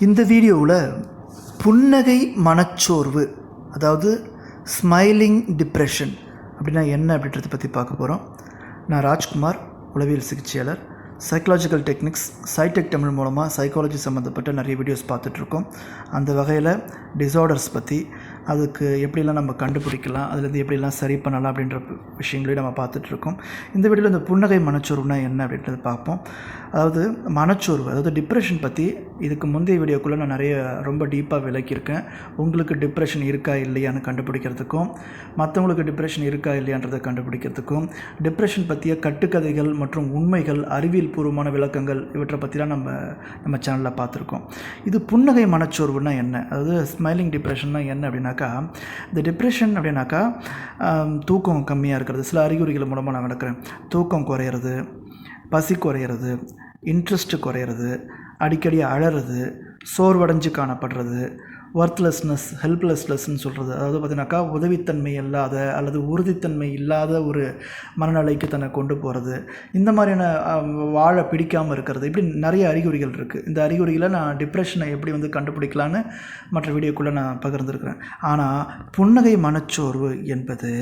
இந்த வீடியோவில் புன்னகை மனச்சோர்வு, அதாவது ஸ்மைலிங் டிப்ரெஷன் அப்படின்னா என்ன அப்படின்றத பற்றி பார்க்க போகிறோம். நான் ராஜ்குமார், உளவியல் சிகிச்சையாளர். சைக்கலாஜிக்கல் டெக்னிக்ஸ் சைடெக் தமிழ் மூலமாக சைக்காலஜி சம்மந்தப்பட்ட நிறைய வீடியோஸ் பார்த்துட்ருக்கோம். அந்த வகையில் டிஸார்டர்ஸ் பற்றி, அதுக்கு எப்படிலாம் நம்ம கண்டுபிடிக்கலாம், அதுலேருந்து எப்படிலாம் சரி பண்ணலாம் அப்படின்ற விஷயங்களையும் நம்ம பார்த்துட்ருக்கோம். இந்த வீடியோவில் இந்த புன்னகை மனச்சோர்வுனா என்ன அப்படின்றத பார்ப்போம். அதாவது மனச்சோர்வு, அதாவது டிப்ரெஷன் பற்றி இதுக்கு முந்தைய வீடியோக்குள்ளே நான் நிறைய ரொம்ப டீப்பாக விளக்கியிருக்கேன். உங்களுக்கு டிப்ரெஷன் இருக்கா இல்லையான்னு கண்டுபிடிக்கிறதுக்கும், மற்றவங்களுக்கு டிப்ரெஷன் இருக்கா இல்லையான்றதை கண்டுபிடிக்கிறதுக்கும், டிப்ரெஷன் பற்றிய கட்டுக்கதைகள் மற்றும் உண்மைகள், அறிவியல் பூர்வமான விளக்கங்கள், இவற்றை பற்றிலாம் நம்ம சேனலில் பார்த்துருக்கோம். இது புன்னகை மனச்சோர்வுனா என்ன, அதாவது ஸ்மைலிங் டிப்ரெஷன்னா என்ன அப்படின்னாக்கா, இந்த டிப்ரெஷன் அப்படின்னாக்கா தூக்கம் கம்மியாக இருக்கிறது. சில அறிகுறிகள் மூலமாக நான் நடக்கிறேன். தூக்கம் குறையிறது, பசி குறையிறது, இன்ட்ரெஸ்ட்டு குறையிறது, அடிக்கடி அழறது, சோர்வடைஞ்சு காணப்படுறது, ஒர்த்லெஸ்னஸ், ஹெல்ப்லெஸ்னஸ்ன்னு சொல்கிறது. அதாவது பார்த்திங்கனாக்கா உதவித்தன்மை இல்லாத அல்லது உறுதித்தன்மை இல்லாத ஒரு மனநிலைக்கு தன்னை கொண்டு போகிறது, இந்த மாதிரியான வாழ பிடிக்காமல் இருக்கிறது, இப்படி நிறைய அறிகுறிகள் இருக்குது. இந்த அறிகுறிகளை நான் டிப்ரெஷனை எப்படி கண்டுபிடிக்கலான்னு மற்ற வீடியோக்குள்ளே நான் பகிர்ந்துருக்கிறேன். ஆனால் புன்னகை மனச்சோர்வு என்பது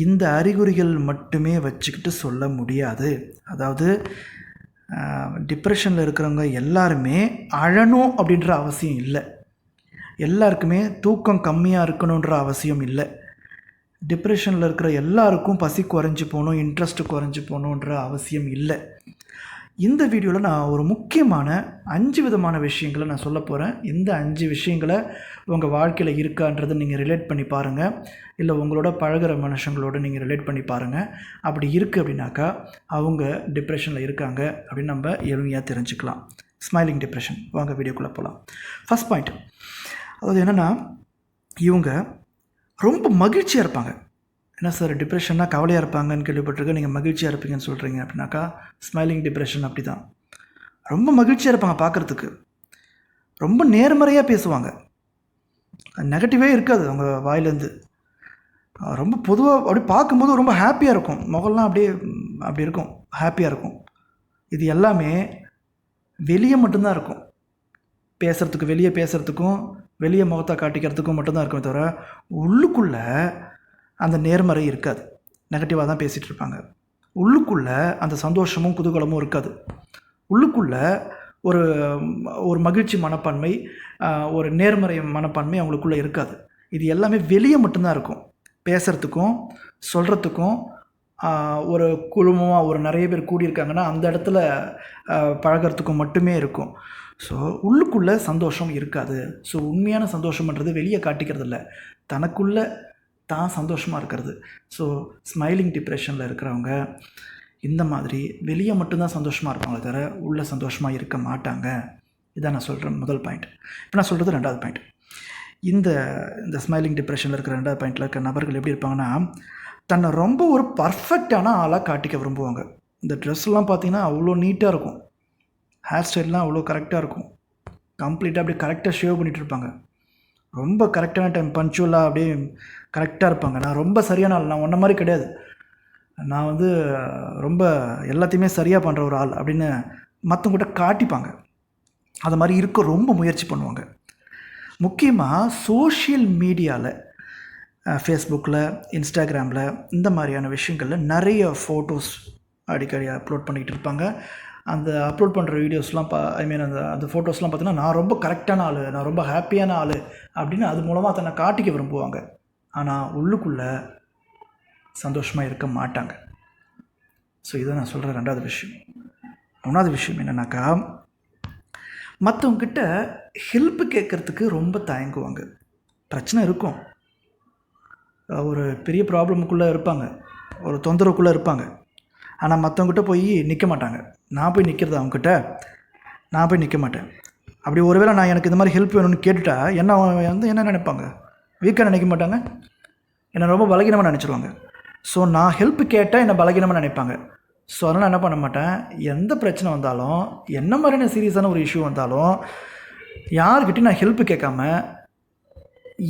இந்த அறிகுறிகள் மட்டுமே வச்சுக்கிட்டு சொல்ல முடியாது. அதாவது டிப்ரெஷனில் இருக்கிறவங்க எல்லாருமே அழணும் அப்படின்ற அவசியம் இல்லை. எல்லாருக்குமே தூக்கம் கம்மியாக இருக்கணுன்ற அவசியம் இல்லை. டிப்ரெஷனில் இருக்கிற எல்லாருக்கும் பசி குறைஞ்சி போகணும், இன்ட்ரெஸ்ட்டு குறைஞ்சி போகணுன்ற அவசியம் இல்லை. இந்த வீடியோவில் நான் ஒரு முக்கியமான 5 விதமான விஷயங்களை நான் சொல்ல போகிறேன். இந்த 5 விஷயங்களை உங்கள் வாழ்க்கையில் இருக்கான்றதை நீங்கள் ரிலேட் பண்ணி பாருங்கள். இல்லை உங்களோட பழகிற மனுஷங்களோட நீங்கள் ரிலேட் பண்ணி பாருங்கள். அப்படி இருக்குது அப்படின்னாக்கா அவங்க டிப்ரெஷனில் இருக்காங்க அப்படின்னு நம்ம எளிமையாக தெரிஞ்சுக்கலாம். ஸ்மைலிங் டிப்ரெஷன், வாங்க வீடியோக்குள்ளே போகலாம். ஃபஸ்ட் பாயிண்ட், அதாவது என்னென்னா, இவங்க ரொம்ப மகிழ்ச்சியாக இருப்பாங்க. என்ன சார் டிப்ரெஷன்னா கவலையாக இருப்பாங்கன்னு கேள்விப்பட்டிருக்கேன், நீங்கள் மகிழ்ச்சியாக இருப்பீங்கன்னு சொல்கிறீங்க அப்படின்னாக்கா ஸ்மைலிங் டிப்ரெஷன் அப்படி தான். ரொம்ப மகிழ்ச்சியாக இருப்பாங்க, பார்க்குறதுக்கு ரொம்ப நேர்மறையாக பேசுவாங்க, நெகட்டிவே இருக்காது அவங்க வாயிலேருந்து. ரொம்ப பொதுவாக அப்படி பார்க்கும்போது ரொம்ப ஹாப்பியாக இருக்கும், முகம்லாம் அப்படி இருக்கும், ஹாப்பியாக இருக்கும். இது எல்லாமே வெளியே மட்டும்தான் இருக்கும். பேசுகிறதுக்கு, வெளியே பேசுகிறதுக்கும் வெளியே முகத்தை காட்டிக்கிறதுக்கும் மட்டும்தான் இருக்குமே தவிர உள்ளுக்குள்ளே அந்த நேர்மறை இருக்காது. நெகட்டிவாக தான் பேசிகிட்டு இருப்பாங்க. உள்ளுக்குள்ளே அந்த சந்தோஷமும் குதூகலமும் இருக்காது. உள்ளுக்குள்ளே ஒரு மகிழ்ச்சி மனப்பான்மை, ஒரு நேர்மறை மனப்பான்மை அவங்களுக்குள்ளே இருக்காது. இது எல்லாமே வெளியே மட்டும்தான் இருக்கும். பேசுகிறதுக்கும் சொல்கிறதுக்கும், ஒரு குழுமமாக ஒரு நிறைய பேர் கூடியிருக்காங்கன்னா அந்த இடத்துல பழகிறதுக்கும் மட்டுமே இருக்கும். ஸோ உள்ளுக்குள்ளே சந்தோஷம் இருக்காது. ஸோ உண்மையான சந்தோஷம்ன்றது வெளியே காட்டிக்கிறது இல்லை, தனக்குள்ளே தான் சந்தோஷமாக இருக்கிறது. ஸோ ஸ்மைலிங் டிப்ரெஷனில் இருக்கிறவங்க இந்த மாதிரி வெளியே மட்டும்தான் சந்தோஷமாக இருப்பாங்களே தவிர உள்ளே சந்தோஷமாக இருக்க மாட்டாங்க. இதான் நான் சொல்கிறேன் முதல் பாயிண்ட். இப்போ நான் சொல்கிறது 2வது பாயிண்ட். இந்த ஸ்மைலிங் டிப்ரெஷனில் இருக்கிற 2வது பாயிண்டில் இருக்கிற நபர்கள் எப்படி இருப்பாங்கன்னா, தன்னை ரொம்ப ஒரு பர்ஃபெக்டான ஆளாக காட்டிக்க விரும்புவாங்க. இந்த ட்ரெஸ்லாம் பார்த்திங்கன்னா அவ்வளோ நீட்டாக இருக்கும், ஹேர் ஸ்டைல்லாம் அவ்வளோ கரெக்டாக இருக்கும், கம்ப்ளீட்டாக அப்படியே கரெக்டாக ஷேவ் பண்ணிகிட்டு இருப்பாங்க, ரொம்ப கரெக்டான டைம் பஞ்சுவலாக அப்படியே கரெக்டாக இருப்பாங்க. நான் ரொம்ப சரியான ஆள், நான் ஒன்றை மாதிரி கிடையாது, நான் ரொம்ப எல்லாத்தையுமே சரியாக பண்ணுற ஒரு ஆள் அப்படின்னு மற்றவங்கிட்ட காட்டிப்பாங்க. அது மாதிரி இருக்க ரொம்ப முயற்சி பண்ணுவாங்க. முக்கியமாக சோஷியல் மீடியாவில், ஃபேஸ்புக்கில், இன்ஸ்டாகிராமில், இந்த மாதிரியான விஷயங்களில் நிறைய ஃபோட்டோஸ் அடிக்கடி அப்லோட் பண்ணிக்கிட்டு இருப்பாங்க. அந்த அப்லோட் பண்ணுற வீடியோஸ்லாம் அந்த ஃபோட்டோஸ்லாம் பார்த்தீங்கன்னா, நான் ரொம்ப கரெக்டான ஆள், நான் ரொம்ப ஹாப்பியான ஆள் அப்படின்னு அது மூலமாக தன்னை காட்டிக்க விரும்புவாங்க. ஆனால் உள்ளுக்குள்ளே சந்தோஷமாக இருக்க மாட்டாங்க. ஸோ இதை நான் சொல்கிற 2வது விஷயம். 3வது விஷயம் என்னென்னாக்கா, மற்றவங்கிட்ட ஹெல்ப்பு கேட்குறதுக்கு ரொம்ப தயங்குவாங்க. பிரச்சனை இருக்கும், ஒரு பெரிய ப்ராப்ளமுக்குள்ளே இருப்பாங்க, ஒரு தொந்தரவுக்குள்ளே இருப்பாங்க. ஆனால் மற்றவங்கிட்ட போய் நிற்க மாட்டாங்க. நான் போய் நிற்கிறது அவங்ககிட்ட, நான் போய் நிற்க மாட்டேன். அப்படி ஒருவேளை நான் எனக்கு இந்த மாதிரி ஹெல்ப் வேணும்னு கேட்டுட்டா என்ன நினைப்பாங்க, வீக்காக நினைக்க மாட்டாங்க, என்னை ரொம்ப பலகீனமாக நினச்சிருவாங்க. ஸோ நான் ஹெல்ப் கேட்டால் என்னை பலகீனமாக நினைப்பாங்க. ஸோ அதனால் என்ன பண்ண மாட்டேன், எந்த பிரச்சனை வந்தாலும், என்ன மாதிரியான சீரியஸான ஒரு இஷ்யூ வந்தாலும் யார்கிட்டையும் நான் ஹெல்ப்பு கேட்காம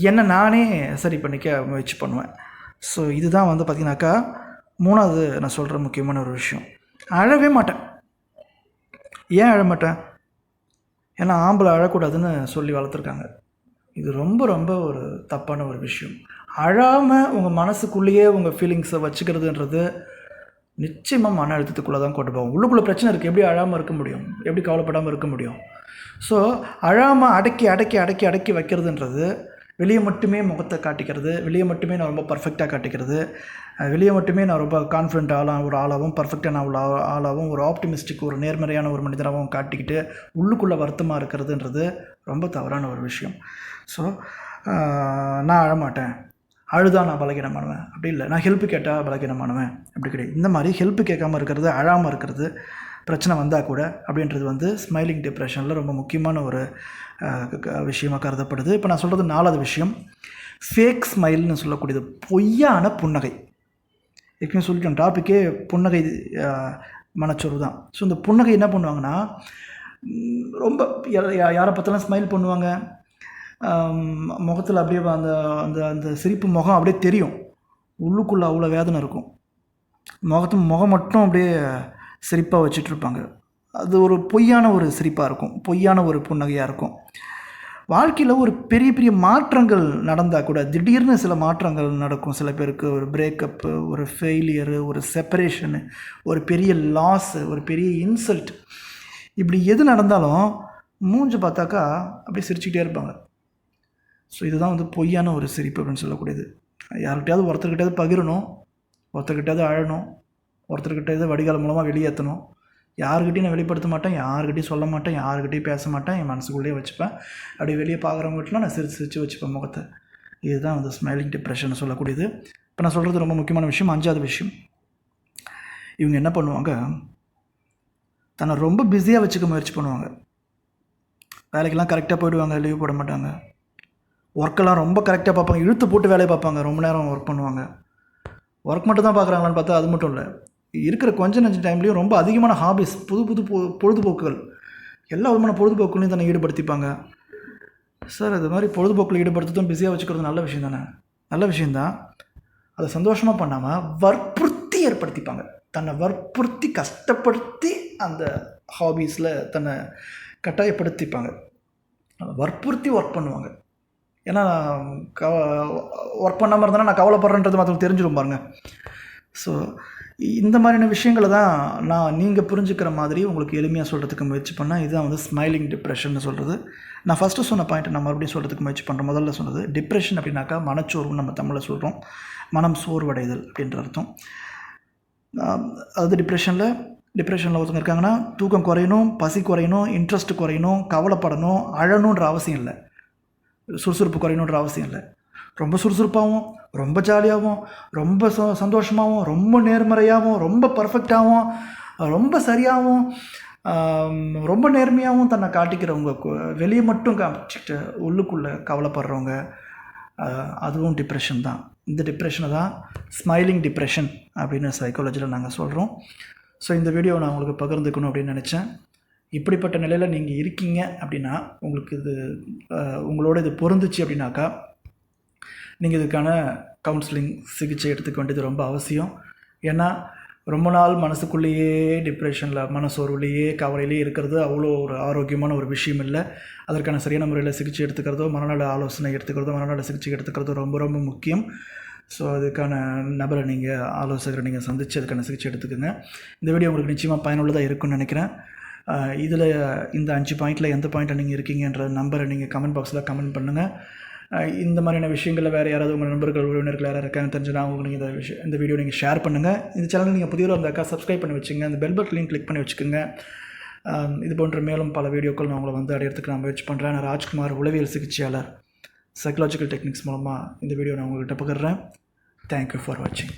என்னை நானே சரி பண்ணிக்க முயற்சி பண்ணுவேன். ஸோ இதுதான் பார்த்திங்கனாக்கா 3வது நான் சொல்கிற முக்கியமான ஒரு விஷயம். அழவே மாட்டேன். ஏன் அழ மாட்டேன்? ஏன்னா ஆம்பளை அழக்கூடாதுன்னு சொல்லி வளர்த்துருக்காங்க. இது ரொம்ப ரொம்ப ஒரு தப்பான ஒரு விஷயம். அழாமல் உங்கள் மனசுக்குள்ளேயே உங்கள் ஃபீலிங்ஸை வச்சுக்கிறதுன்றது நிச்சயமாக மன அழுத்தத்துக்குள்ளே தான் கொண்டு போகும். உள்ளுக்குள்ளே பிரச்சனை இருக்குது, எப்படி அழாமல் இருக்க முடியும், எப்படி கவலைப்படாமல் இருக்க முடியும்? ஸோ அழாமல் அடக்கி அடக்கி அடக்கி அடக்கி வைக்கிறதுன்றது வெளியே மட்டுமே முகத்தை காட்டிக்கிறது, வெளியே மட்டுமே நான் ரொம்ப பர்ஃபெக்டாக காட்டிக்கிறது, வெளியே மட்டுமே நான் ரொம்ப கான்ஃபிடென்ட் ஒரு ஆளாகவும் பர்ஃபெக்டான ஆளாகவும் ஒரு ஆப்டிமிஸ்டிக் ஒரு நேர்மறையான ஒரு மனிதராகவும் காட்டிக்கிட்டு உள்ளுக்குள்ளே வருத்தமாக இருக்கிறதுன்றது ரொம்ப தவறான ஒரு விஷயம். ஸோ நான் அழமாட்டேன், அழுதா நான் பலகீனமானவன் அப்படி இல்லை, நான் ஹெல்ப்பு கேட்டால் பலகீனமானவன் அப்படி கிடையாது. இந்த மாதிரி ஹெல்ப்பு கேட்காமல் இருக்கிறது, அழாமல் இருக்கிறது, பிரச்சனை வந்தால் கூட அப்படின்றது ஸ்மைலிங் டிப்ரெஷனில் ரொம்ப முக்கியமான ஒரு விஷயமாக கருதப்படுது. இப்போ நான் சொல்கிறது 4வது விஷயம், ஃபேக் ஸ்மைல்னு சொல்லக்கூடியது, பொய்யான புன்னகை. ஏற்கனவே சொல்லிட்டோம், டாப்பிக்கே புன்னகை மனச்சோர்வு தான். ஸோ இந்த புன்னகை என்ன பண்ணுவாங்கன்னா, ரொம்ப யாரை பார்த்தாலும் ஸ்மைல் பண்ணுவாங்க, முகத்தில் அப்படியே அந்த அந்த அந்த சிரிப்பு முகம் அப்படியே தெரியும், உள்ளுக்குள்ளே அவ்வளோ வேதனை இருக்கும். முகம் மட்டும் அப்படியே சிரிப்பாக வச்சிட்ருப்பாங்க. அது ஒரு பொய்யான ஒரு சிரிப்பாக இருக்கும், பொய்யான ஒரு புன்னகையாக இருக்கும். வாழ்க்கையில் ஒரு பெரிய பெரிய மாற்றங்கள் நடந்தால் கூட திடீர்னு சில மாற்றங்கள் நடக்கும். சில பேருக்கு ஒரு பிரேக்கப்பு, ஒரு ஃபெயிலியரு, ஒரு செப்பரேஷனு, ஒரு பெரிய லாஸு, ஒரு பெரிய இன்சல்ட், இப்படி எது நடந்தாலும் மூஞ்சி பார்த்தாக்கா அப்படியே சிரிச்சுக்கிட்டே இருப்பாங்க. ஸோ இதுதான் பொய்யான ஒரு சிரிப்பு அப்படின்னு சொல்லக்கூடியது. யார்கிட்டையாவது ஒருத்தர்கிட்டையாவது பகிரணும், ஒருத்தர்கிட்டையாவது அழணும், ஒருத்தர்கிட்டையாவது வடிகால் மூலமாக வெளியேற்றணும். யாருக்கிட்டையும் நான் வெளிப்படுத்த மாட்டேன், யாருக்கிட்டையும் சொல்ல மாட்டேன், யாருக்கிட்டையும் பேச மாட்டேன், என் மனசுக்குள்ளேயே வச்சுப்பேன். அப்படி வெளியே பார்க்குறவங்ககிட்டலாம் நான் சிரிச்சு வச்சுப்பேன் முகத்தை. இதுதான் ஸ்மைலிங் டிப்ரெஷன் சொல்லக்கூடியது. இப்போ நான் சொல்கிறது ரொம்ப முக்கியமான விஷயம். 5வது விஷயம், இவங்க என்ன பண்ணுவாங்க, தன்னை ரொம்ப பிஸியாக வச்சுக்க முயற்சி பண்ணுவாங்க. வேலைக்கெல்லாம் கரெக்டாக போயிடுவாங்க, லீவ் போட மாட்டாங்க. ஒர்க்கெல்லாம் ரொம்ப கரெக்டாக பார்ப்பாங்க, இழுத்து போட்டு வேலையை பார்ப்பாங்க, ரொம்ப நேரம் ஒர்க் பண்ணுவாங்க. ஒர்க் மட்டும் தான் பார்க்குறாங்களான்னு பார்த்தா அது மட்டும் இல்லை, இருக்கிற கொஞ்ச நஞ்ச டைம்லேயும் ரொம்ப அதிகமான ஹாபிஸ், புது புது பொழுதுபோக்குகள், எல்லா விதமான பொழுதுபோக்குகளையும் தன்னை ஈடுபடுத்திப்பாங்க. சார் அது மாதிரி பொழுதுபோக்கில் ஈடுபடுத்துறதும் பிஸியாக வச்சுக்கிறது நல்ல விஷயம் தானே, நல்ல விஷயந்தான். அதை சந்தோஷமாக பண்ணாமல் வற்புறுத்தி ஏற்படுத்திப்பாங்க, தன்னை வற்புறுத்தி கஷ்டப்படுத்தி அந்த ஹாபீஸில் தன்னை கட்டாயப்படுத்திப்பாங்க, வற்புறுத்தி ஒர்க் பண்ணுவாங்க. ஏன்னா ஒர்க் பண்ணாமல் இருந்தாலும் நான் கவலைப்படுறேன்றது மற்றவங்க தெரிஞ்சிடும் பாருங்கள். ஸோ இந்த மாதிரியான விஷயங்களை தான் நீங்கள் புரிஞ்சுக்கிற மாதிரி உங்களுக்கு எளிமையாக சொல்கிறதுக்கு முயற்சி பண்ணால் இதுதான் ஸ்மைலிங் டிப்ரெஷன் சொல்கிறது. நான் ஃபஸ்ட்டு சொன்ன பாயிண்ட் நான் மறுபடியும் சொல்கிறதுக்கு முயற்சி பண்ணுறேன். முதல்ல சொன்னது டிப்ரெஷன் அப்படின்னாக்கா மனச்சோர்வுன்னு நம்ம தமிழில் சொல்கிறோம், மனம் சோர்வடைதல் அப்படின்ற அர்த்தம். அதாவது டிப்ரெஷனில் ஒருத்தங்க இருக்காங்கன்னா தூக்கம் குறையணும், பசி குறையணும், இன்ட்ரெஸ்ட் குறையணும், கவலைப்படணும், அழணுன்ற அவசியம் இல்லை, சுறுசுறுப்பு குறையணுன்ற அவசியம் இல்லை. ரொம்ப சுறுசுறுப்பாகவும், ரொம்ப ஜாலியாகவும், ரொம்ப சந்தோஷமாகவும், ரொம்ப நேர்மறையாகவும், ரொம்ப பர்ஃபெக்டாகவும், ரொம்ப சரியாகவும், ரொம்ப நேர்மையாகவும் தன்னை காட்டிக்கிறவங்க, வெளியே மட்டும் காமிச்சிட்டு உள்ளுக்குள்ளே கவலைப்படுறவங்க, அதுவும் டிப்ரெஷன் தான். இந்த டிப்ரெஷனை தான் ஸ்மைலிங் டிப்ரெஷன் அப்படின்னு சைக்காலஜியில் நாங்கள் சொல்கிறோம். ஸோ இந்த வீடியோவை நான் உங்களுக்கு பகிர்ந்துக்கணும் அப்படின்னு நினச்சேன். இப்படிப்பட்ட நிலையில் நீங்கள் இருக்கீங்க அப்படின்னா, உங்களுக்கு உங்களோட இது பொருந்துச்சு அப்படின்னாக்கா நீங்கள் இதுக்கான கவுன்சிலிங் சிகிச்சை எடுத்துக்க வேண்டியது ரொம்ப அவசியம். ஏன்னா ரொம்ப நாள் மனசுக்குள்ளேயே டிப்ரெஷனில், மனசோர்வுலேயே, கவலையிலேயே இருக்கிறது அவ்வளோ ஒரு ஆரோக்கியமான ஒரு விஷயம் இல்லை. அதற்கான சரியான முறையில் சிகிச்சை எடுத்துக்கிறதோ, மனநல ஆலோசனை எடுத்துக்கிறதோ, மனநல சிகிச்சை எடுத்துக்கிறதோ ரொம்ப ரொம்ப முக்கியம். ஸோ அதுக்கான நபரை ஆலோசகரை நீங்கள் சந்தித்து அதுக்கான சிகிச்சை எடுத்துக்கோங்க. இந்த வீடியோ உங்களுக்கு நிச்சயமாக பயனுள்ளதாக இருக்குன்னு நினைக்கிறேன். இதில் இந்த 5 பாயிண்டில் எந்த பாயிண்ட்டில் நீங்கள் இருக்கீங்கன்ற நம்பரை நீங்கள் கமெண்ட் பாக்ஸில் கமெண்ட் பண்ணுங்கள். இந்த மாதிரியான விஷயங்களில் வேறு யாராவது உங்கள் நண்பர்கள், உறவினர்கள் யாராவது இருக்காங்க தெரிஞ்சுன்னா அவங்களுக்கு நீங்கள் இந்த வீடியோ நீங்கள் ஷேர் பண்ணுங்கள். இந்த சேனல் நீங்கள் புதியவராக இருந்தாக்கா சப்ஸ்கிரைப் பண்ணி வச்சுங்க, அந்த பெல் பட்டனையும் கிளிக் பண்ணி வச்சுக்கோங்க. இது போன்ற மேலும் பல வீடியோக்கள் நான் உங்களை அடையிறதுக்கு நான் முயற்சி பண்ணுறேன். நான் ராஜ்குமார், உளவியல் சிகிச்சையாளர், சைக்கலாஜிக்கல் டெக்னிக்ஸ் மூலமாக இந்த வீடியோ நான் உங்கள்கிட்ட பகிர்றேன். தேங்க்யூ ஃபார் வாட்சிங்.